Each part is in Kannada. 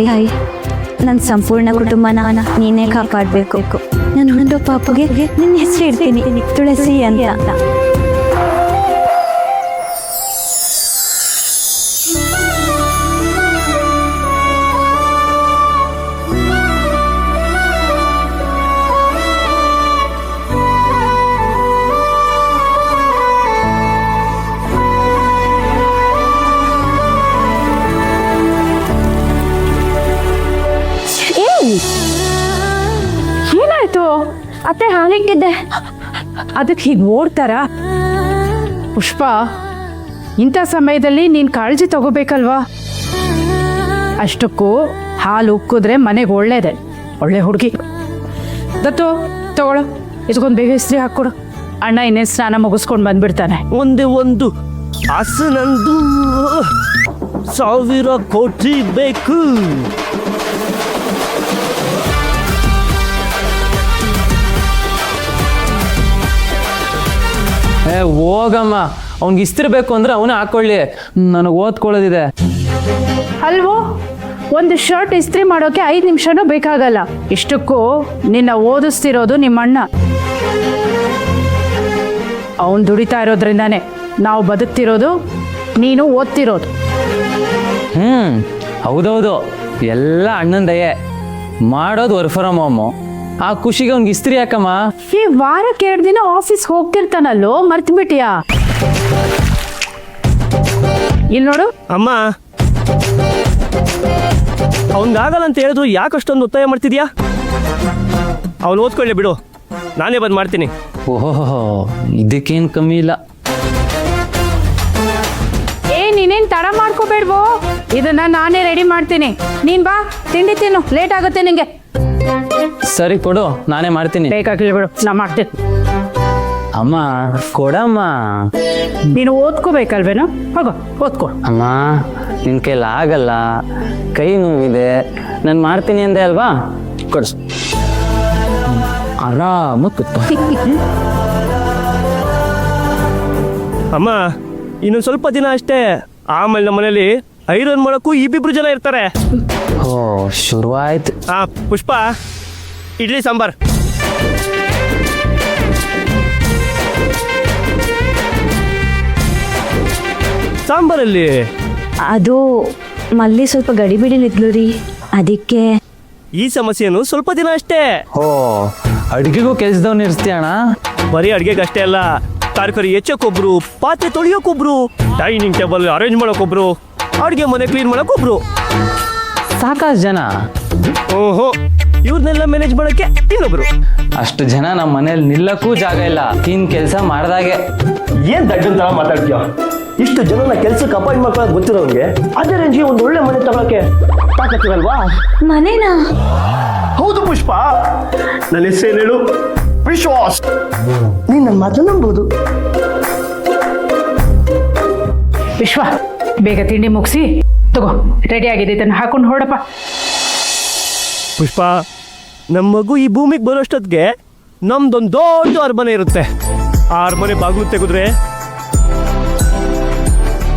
ತಾಯಿ, ನನ್ನ ಸಂಪೂರ್ಣ ಕುಟುಂಬನ ನೀನೇ ಕಾಪಾಡಬೇಕು. ನನ್ನ ಹುಡುಗ ಪಾಪುಗೆ ನಿನ್ನ ಹೆಸರು ಇಡ್ತೀನಿ, ತುಳಸಿ ಅಂತ. ಏನಾಯ್ತು ಅತ್ತೆ ಹಾಲಿಟ್ಟಿದ್ದೆ. ಅದಕ್ಕೆ ಹೀಗೆ ಓಡ್ತಾರ? ಪುಷ್ಪ, ಇಂಥ ಸಮಯದಲ್ಲಿ ನೀನು ಕಾಳಜಿ ತಗೋಬೇಕಲ್ವಾ? ಅಷ್ಟಕ್ಕೂ ಹಾಲು ಉಕ್ಕಿದ್ರೆ ಮನೆಗೆ ಒಳ್ಳೇದೆ. ಒಳ್ಳೆ ಹುಡುಗಿ. ದತ್ತು ತಗೊಳ್ಳೋ, ಇದಕ್ಕೊಂದು ಬೇಗ ಇಸ್ತ್ರಿ ಹಾಕ್ಕೊಡು. ಅಣ್ಣ ಇನ್ನೇನು ಸ್ನಾನ ಮುಗಿಸ್ಕೊಂಡು ಬಂದ್ಬಿಡ್ತಾನೆ. ಒಂದೇ ಒಂದು ಹಸುನಂದು 1000 ಕೋಟಿ ಬೇಕು. ಹೋಗಮ್ಮ, ಅವ್ನಿಗೆ ಇಸ್ತ್ರಿ ಬೇಕು ಅಂದ್ರೆ ಅವನೇ ಹಾಕೊಳ್ಳಿ, ನನಗೆ ಓದ್ಕೊಳ್ಳೋದಿದೆ. ಅಲ್ವೋ, ಒಂದು ಶರ್ಟ್ ಇಸ್ತ್ರಿ ಮಾಡೋಕೆ 5 ನಿಮಿಷನೂ ಬೇಕಾಗಲ್ಲ. ಇಷ್ಟಕ್ಕೂ ನಿನ್ನ ಓದಿಸ್ತಿರೋದು ನಿಮ್ಮ ಅಣ್ಣ. ಅವನು ದುಡಿತಾ ಇರೋದ್ರಿಂದಾನೆ ನಾವು ಬದುಕ್ತಿರೋದು, ನೀನು ಓದ್ತಿರೋದು. ಹೌದೌದು, ಎಲ್ಲ ಅಣ್ಣನ ದಯೆ. ಮಾಡೋದು ವರ್ಕ್ ಫ್ರಮ್ ಹೋಮು. ಆ ಖುಷಿಗೆ ಅವ್ನಿಗೆ ಇಸ್ತ್ರಿ ಯಾಕಮ್ಮ? ಈ ವಾರಕ್ಕೆ 2 ದಿನ ಆಫೀಸ್ ಹೋಗ್ತಿರ್ತಾನಲ್ಲೋ, ಮರ್ತ್ಬಿಟ್ಟಿಯಾ? ಇಲ್ಲಿ ನೋಡು ಅಮ್ಮ, ಅವನಿಗಾಗಲ್ಲ ಅಂತ ಹೇಳಿದ್ರು ಯಾಕಷ್ಟೊಂದು ಒತ್ತಾಯ ಮಾಡ್ತಿದ್ಯಾ? ಅವನು ಓದ್ಕೊಳ್ಳಿ ಬಿಡು, ನಾನೇ ಬಂದು ಮಾಡ್ತೀನಿ. ಓಹೋ, ಇದಕ್ಕೇನು ಕಮ್ಮಿ ಇಲ್ಲ. ನೀನೇನು ತಡ ಮಾಡ್ಕೋಬೇಡ್ವೋ, ಇದನ್ನ ನಾನೇ ರೆಡಿ ಮಾಡ್ತೀನಿ. ನೀನ್ ಬಾ, ತಿಂಡಿ ತಿನ್ನು, ಲೇಟ್ ಆಗುತ್ತೆ ನಿಂಗೆ. ಸರಿ ಕೊಡು, ನಾನೇ ಮಾಡ್ತೀನಿ. ಬೇಕಾಗಿಲ್ಲ ಬಿಡು, ನಾ ಮಾಡ್ತೀನಿ. ಅಮ್ಮ ಕೊಡಮ್ಮ. ನೀನು ಓದ್ಕೋಬೇಕಲ್ವೇನೋ, ಹೋಗೋ ಓದ್ಕೊ. ಅಮ್ಮ, ನಿನ್ನ ಕೈಲಿ ಆಗಲ್ಲ, ಕೈ ನೋವಿದೆ. ನಾನು ಮಾಡ್ತೀನಿ ಅಂದೆ ಅಲ್ವಾ, ಕೊಡಿಸ್. ಆರಾಮ ಕೂತ್ಕೋ. ಅಮ್ಮ, ಇನ್ನೊಂದು ಸ್ವಲ್ಪ ದಿನ ಅಷ್ಟೇ, ಆಮೇಲೆ ನಮ್ಮ ಮನೇಲಿ ಐರನ್ ಮಾಡೋಕ್ಕೂ ಇಬ್ಬಿಬ್ರು ಜನ ಇರ್ತಾರೆ. ಓ, ಶುರುವಾಯ್ತು. ಪುಷ್ಪ, ಇಡ್ಲಿ ಸಾಂಬಾರ್. ಸಾಂಬಾರಲ್ಲಿ ಅದು ಮಲ್ಲಿ ಸ್ವಲ್ಪ ಗಡಿಬಿಡಿಲಿದ್ಲು ರೀ, ಅದಕ್ಕೆ. ಈ ಸಮಸ್ಯೆನು ಸ್ವಲ್ಪ ದಿನ ಅಷ್ಟೇ. ಓ, ಅಡುಗೆಗೂ ಕೆಲ್ಸದವ್ನು ಇರ್ತೀಯಣ್ಣ? ಬರೀ ಅಡ್ಗೆಗೆ ಅಷ್ಟೇ ಅಲ್ಲ, ತರಕಾರಿ ಹೆಚ್ಚಕ್ಕೊಬ್ರು, ಪಾತ್ರೆ ತೊಳಿಯೋಕೊಬ್ರು, ಡೈನಿಂಗ್ ಟೇಬಲ್ ಅರೇಂಜ್ ಮಾಡೋಕೊಬ್ರು, ಅಡುಗೆ ಮನೆ ಕ್ಲೀನ್ ಮಾಡೋಕೊಬ್ರು. ಸಾಕಷ್ಟು ಜನ. ಓಹೋ, ಇವ್ರನ್ನೆಲ್ಲ ಮ್ಯಾನೇಜ್ ಮಾಡೋಕ್ಕೆ ಇನ್ನೊಬ್ರು. ಅಷ್ಟು ಜನ ನಮ್ಮ ಮನೇಲಿ ನಿಲ್ಲಕ್ಕೂ ಜಾಗ ಇಲ್ಲ. ಕೆಲಸ ಮಾಡ್ದಾಗೆ. ಏನ್ ದಡ್ಡನ್ ತರ ಮಾತಾಡ್ತೀಯ? ಇಷ್ಟು ಜನನ ಕೆಲ್ಸಕ್ಕೆ ಅಪಾಯಿಂಟ್ ಮಾಡ್ಕೊಳ್ಳೋಕೆ ಗೊತ್ತಿರೋಂಗೆ ಅದೇ ರೇಂಜ್ಗೆ ಒಂದು ಒಳ್ಳೆ ಮನೆ ತಗೊಳಕ್ಕೆ ತಾಕತ್ತಿರಲ್ವಾ? ಮನೇನಾ? ಹೌದು ಪುಷ್ಪ, ನನ್ನ ಹೆಸರೇನು ಹೇಳು? ವಿಶ್ವಾಸ್. ನೀನ್ ನನ್ನ ಮಾತನ್ನ ನಂಬೋದು. ವಿಶ್ವ, ಬೇಗ ತಿಂಡಿ ಮುಗಿಸಿ ತಗೋ, ರೆಡಿ ಆಗಿದೆ, ಇದನ್ನು ಹಾಕೊಂಡು ಹೊರಡಪ್ಪ. ಪುಷ್ಪ, ನಮ್ಮ ಮಗು ಈ ಭೂಮಿಗೆ ಬರೋಷ್ಟೊತ್ತಿಗೆ ನಮ್ದೊಂದು ದೊಡ್ಡ ಅರಮನೆ ಇರುತ್ತೆ. ಆ ಅರಮನೆ ಬಾಗಿಲು ತೆಗೆದ್ರೆ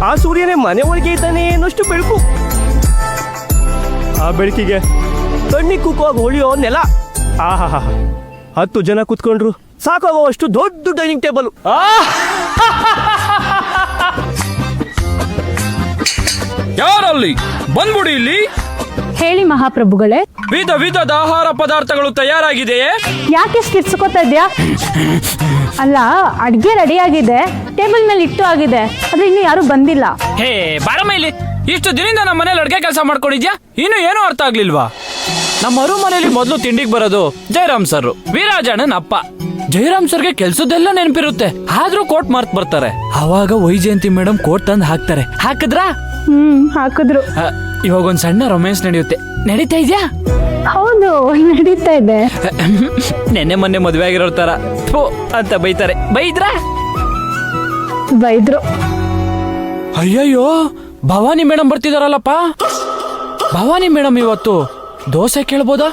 ಆ ಸೂರ್ಯನೇ ಮನೆ ಒಳಗೆ ಇದ್ದಾನೆ ಅನ್ನೋಷ್ಟು ಬೆಳಕು. ಆ ಬೆಳಕಿಗೆ ಕಣ್ಣಿಗೆ ಕುಕ್ಕುವಾಗ ಹೊಳಿಯೋ ನೆಲ. ಆಹಾ, 10 ಜನ ಕುತ್ಕೊಂಡ್ರು ಸಾಕಾಗುವಷ್ಟು ದೊಡ್ಡ ಡೈನಿಂಗ್ ಟೇಬಲ್. ಯಾರಲ್ಲಿ ಬಂದ್ಬಿಡಿ ಇಲ್ಲಿ. ಹೇಳಿ ಮಹಾಪ್ರಭುಗಳೇ. ವಿಧ ವಿಧದ ಆಹಾರ ಪದಾರ್ಥಗಳು ತಯಾರಾಗಿದೆಯೇ? ಯಾಕೆ ಕಿರ್ಸ್ಕೊತಾ ಇದ್ಯಾ? ಅಲ್ಲ, ಅಡ್ಗೆ ರೆಡಿ ಆಗಿದೆ, ಟೇಬಲ್ ಮೇಲೆ ಇಟ್ಟು ಆಗಿದೆ, ಆದ್ರೆ ಇನ್ನು ಯಾರು ಬಂದಿಲ್ಲ. ಹೇ ಬಾರಮ್ಮ ಇಲ್ಲಿ. ಇಷ್ಟು ದಿನದಿಂದ ನಮ್ಮ ಮನೇಲಿ ಅಡ್ಗೆ ಕೆಲಸ ಮಾಡ್ಕೊಂಡಿದ್ಯಾ, ಇನ್ನು ಏನೂ ಅರ್ಥ ಆಗ್ಲಿಲ್ವಾ? ನಮ್ಮ ಮರು ಮನೇಲಿ ಮೊದಲು ತಿಂಡಿಗೆ ಬರೋದು ಜಯರಾಮ್ ಸರ್, ವೀರಾಜಣ್ಣನ ಅಪ್ಪ. ಜಯರಾಮ್ ಸರ್ಗೆ ಕೆಲ್ಸದೆಲ್ಲ ನೆನಪಿರುತ್ತೆ, ಆದ್ರೂ ಕೋಟ್ ಮಾರ್ಕ್ ಬರ್ತಾರೆ. ಅವಾಗ ವೈಜಯಂತಿ ಮೇಡಮ್ ಕೋಟ್ ತಂದು ಹಾಕ್ತಾರೆ. ಹಾಕಿದ್ರಾ? ಹಾಕಿದ್ರು. ಇವಾಗ ಒಂದ್ ಸಣ್ಣ ರೊಮ್ಯಾನ್ಸ್ ನಡೆಯುತ್ತೆ. ನಡೀತಾ ಇದ್ಯಾ? ಹೌದು, ನಡೀತಾ ಇದೆ. ನೆನ್ನೆ ಮೊನ್ನೆ ಮದ್ವೆ ಆಗಿರೋ ತರ ಥು ಅಂತ ಬೈತಾರೆ. ಬೈದ್ರಾ? ಬೈದ್ರು. ಅಯ್ಯಯ್ಯೋ, ಭವಾನಿ ಮೇಡಮ್ ಬರ್ತಿದಾರಲ್ಲಪ್ಪ. ಭವಾನಿ ಮೇಡಮ್ ಇವತ್ತು ದೋಸೆ ಕೇಳ್ಬೋದಾ,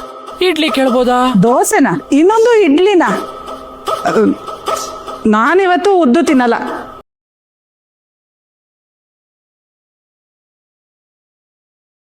ಇಡ್ಲಿ ಕೇಳ್ಬೋದಾ? ದೋಸೆನಾ? ಇನ್ನೊಂದು ಇಡ್ಲಿನ? ನಾನಿವತ್ತು ಉದ್ದು ತಿನ್ನಲ್ಲ.